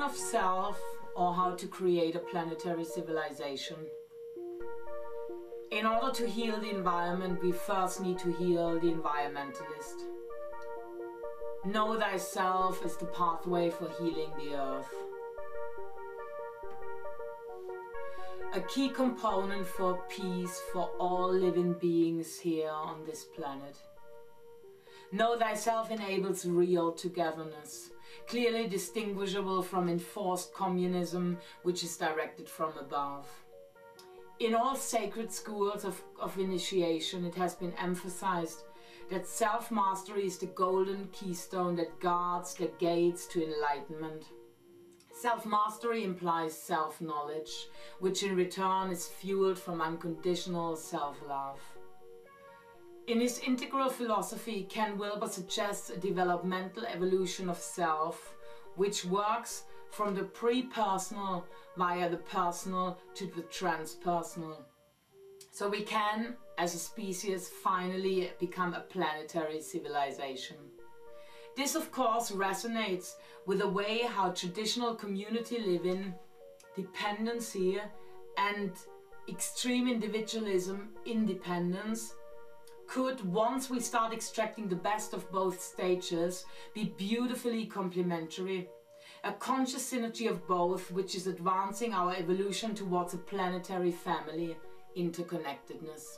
of self, or how to create a planetary civilization. In order to heal the environment, we first need to heal the environmentalist. Know thyself is the pathway for healing the earth. A key component for peace for all living beings here on this planet. Know thyself enables real togetherness, clearly distinguishable from enforced communism, which is directed from above. In all sacred schools of initiation, it has been emphasized that self-mastery is the golden keystone that guards the gates to enlightenment. Self-mastery implies self-knowledge, which in return is fueled from unconditional self-love. In his integral philosophy, Ken Wilber suggests a developmental evolution of self, which works from the pre-personal via the personal to the transpersonal. So we can, as a species, finally become a planetary civilization. This, of course, resonates with the way how traditional community living, dependency and extreme individualism, independence, could, once we start extracting the best of both stages, be beautifully complementary. A conscious synergy of both, which is advancing our evolution towards a planetary family interconnectedness.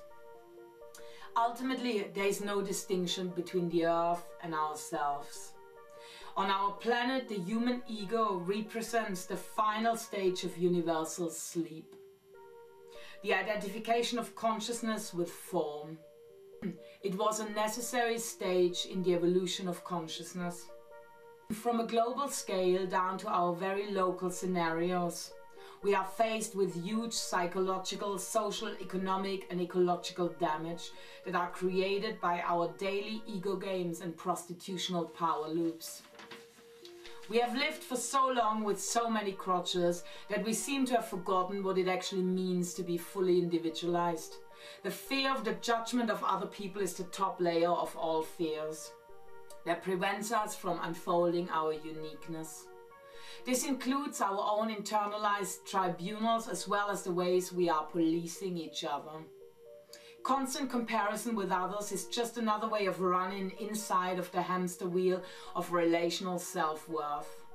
Ultimately, there is no distinction between the earth and ourselves. On our planet, the human ego represents the final stage of universal sleep. The identification of consciousness with form. It was a necessary stage in the evolution of consciousness. From a global scale down to our very local scenarios, we are faced with huge psychological, social, economic and ecological damage that are created by our daily ego games and prostitutional power loops. We have lived for so long with so many crutches that we seem to have forgotten what it actually means to be fully individualized. The fear of the judgment of other people is the top layer of all fears that prevents us from unfolding our uniqueness. This includes our own internalized tribunals as well as the ways we are policing each other. Constant comparison with others is just another way of running inside of the hamster wheel of relational self-worth.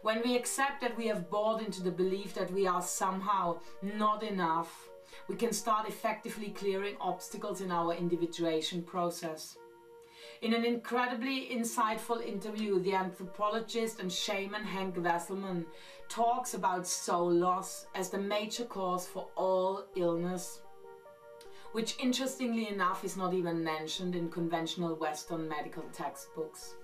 When we accept that we have bought into the belief that we are somehow not enough, we can start effectively clearing obstacles in our individuation process. In an incredibly insightful interview, the anthropologist and shaman Henk Wesselman talks about soul loss as the major cause for all illness, which interestingly enough is not even mentioned in conventional Western medical textbooks.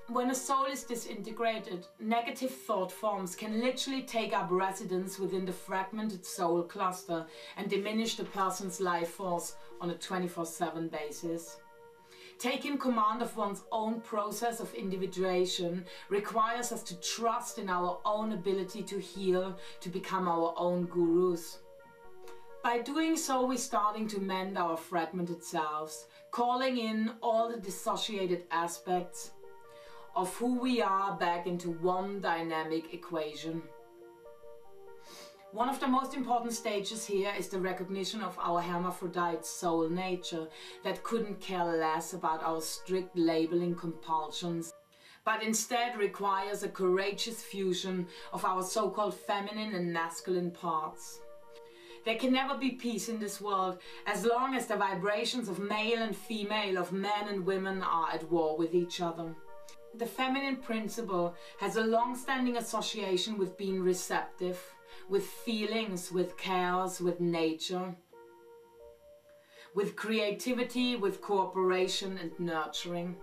When a soul is disintegrated, negative thought forms can literally take up residence within the fragmented soul cluster and diminish the person's life force on a 24/7 basis. Taking command of one's own process of individuation requires us to trust in our own ability to heal, to become our own gurus. By doing so, we're starting to mend our fragmented selves, calling in all the dissociated aspects of who we are back into one dynamic equation. One of the most important stages here is the recognition of our hermaphrodite soul nature that couldn't care less about our strict labeling compulsions, but instead requires a courageous fusion of our so-called feminine and masculine parts. There can never be peace in this world as long as the vibrations of male and female, of men and women are at war with each other. The feminine principle has a long-standing association with being receptive, with feelings, with chaos, with nature, with creativity, with cooperation and nurturing.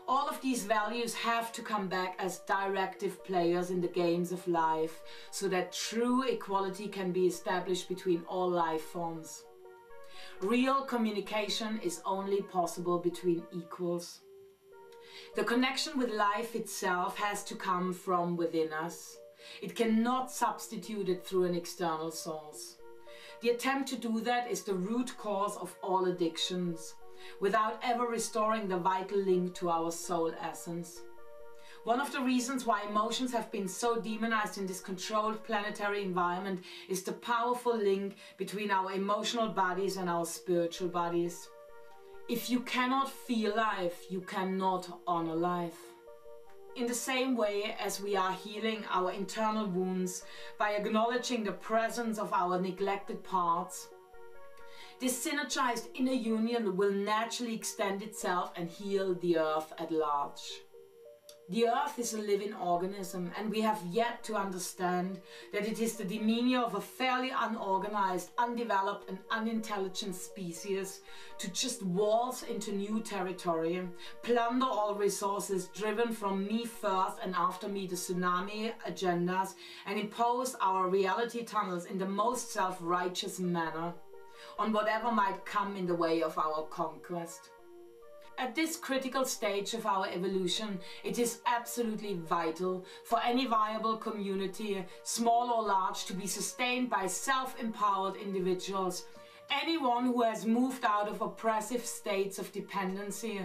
All of these values have to come back as directive players in the games of life so that true equality can be established between all life forms. Real communication is only possible between equals. The connection with life itself has to come from within us. It cannot substitute it through an external source. The attempt to do that is the root cause of all addictions, without ever restoring the vital link to our soul essence. One of the reasons why emotions have been so demonized in this controlled planetary environment is the powerful link between our emotional bodies and our spiritual bodies. If you cannot feel life, you cannot honor life. In the same way as we are healing our internal wounds by acknowledging the presence of our neglected parts, this synergized inner union will naturally extend itself and heal the earth at large. The earth is a living organism, and we have yet to understand that it is the demeanor of a fairly unorganized, undeveloped and unintelligent species to just waltz into new territory, plunder all resources driven from me first and after me the tsunami agendas, and impose our reality tunnels in the most self-righteous manner on whatever might come in the way of our conquest. At this critical stage of our evolution, it is absolutely vital for any viable community, small or large, to be sustained by self-empowered individuals, anyone who has moved out of oppressive states of dependency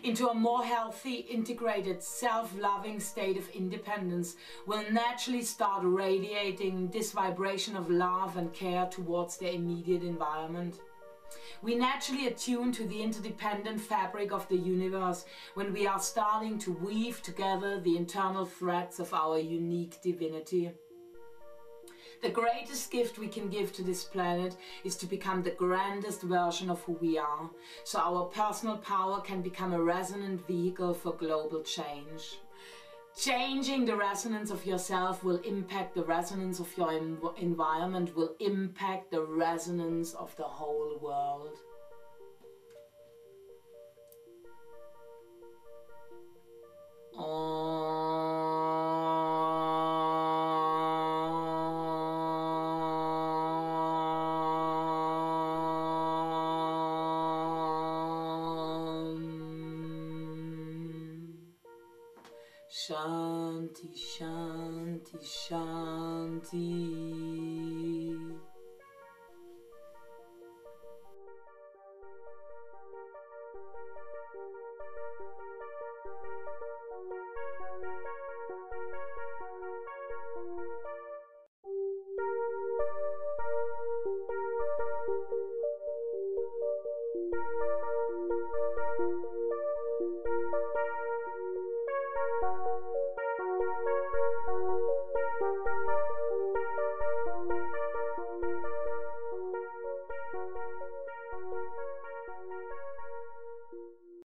into a more healthy, integrated, self-loving state of independence will naturally start radiating this vibration of love and care towards their immediate environment. We naturally attune to the interdependent fabric of the universe when we are starting to weave together the internal threads of our unique divinity. The greatest gift we can give to this planet is to become the grandest version of who we are, so our personal power can become a resonant vehicle for global change. Changing the resonance of yourself will impact the resonance of your environment, will impact the resonance of the whole world. Shanti, Shanti, Shanti.